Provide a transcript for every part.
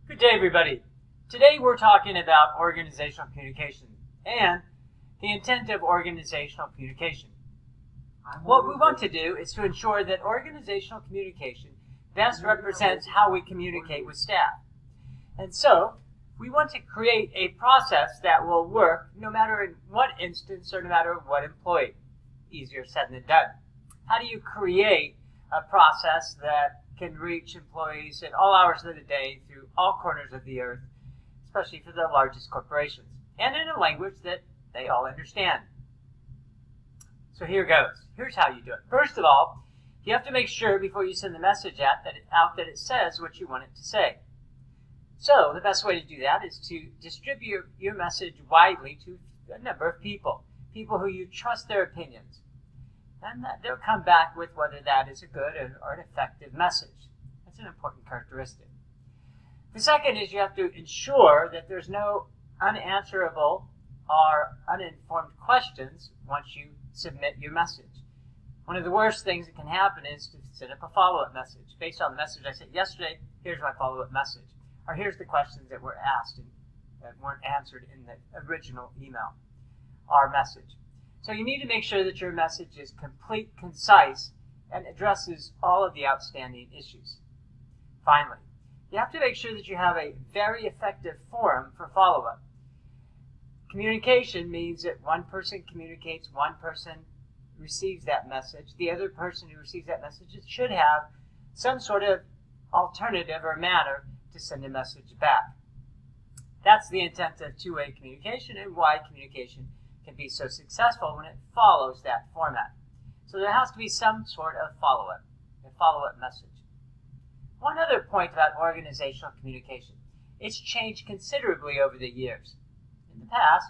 Good day, everybody. Today we're talking about organizational communication and the intent of organizational communication. What we want to do is to ensure that organizational communication best represents how we communicate with staff. And so, we want to create a process that will work no matter in what instance or no matter what employee. Easier said than done. How do you create a process that can reach employees at all hours of the day through all corners of the earth, especially for the largest corporations, and in a language that they all understand? So here goes. Here's how you do it. First of all, you have to make sure before you send the message out that it says what you want it to say. So the best way to do that is to distribute your message widely to a number of people who you trust their opinions. And they'll come back with whether that is a good or an effective message. That's an important characteristic. The second is you have to ensure that there's no unanswerable or uninformed questions once you submit your message. One of the worst things that can happen is to set up a follow-up message. Based on the message I sent yesterday, here's my follow-up message. Or here's the questions that were asked and that weren't answered in the original email or message. So you need to make sure that your message is complete, concise, and addresses all of the outstanding issues. Finally, you have to make sure that you have a very effective forum for follow-up. Communication means that one person communicates, one person receives that message. The other person who receives that message should have some sort of alternative or manner to send a message back. That's the intent of two-way communication and why communication can be so successful when it follows that format. So there has to be some sort of follow-up, a follow-up message. One other point about organizational communication. It's changed considerably over the years. In the past,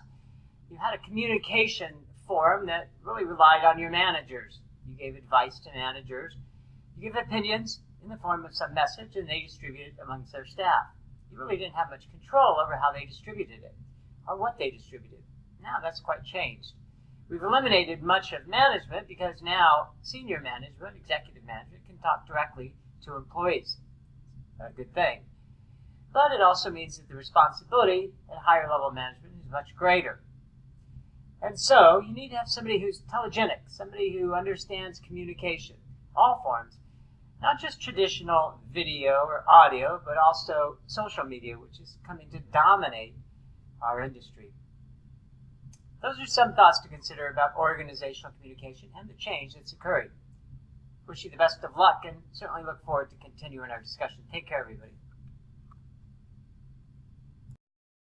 you had a communication forum that really relied on your managers. You gave advice to managers. You give opinions in the form of some message, and they distributed it amongst their staff. You really didn't have much control over how they distributed it or what they distributed. Now that's quite changed. We've eliminated much of management because now senior management, executive management, can talk directly to employees. A good thing. But it also means that the responsibility at higher level management is much greater. And so you need to have somebody who's telegenic, somebody who understands communication, all forms, not just traditional video or audio, but also social media, which is coming to dominate our industry. Those are some thoughts to consider about organizational communication and the change that's occurring. Wish you the best of luck and certainly look forward to continuing our discussion. Take care, everybody.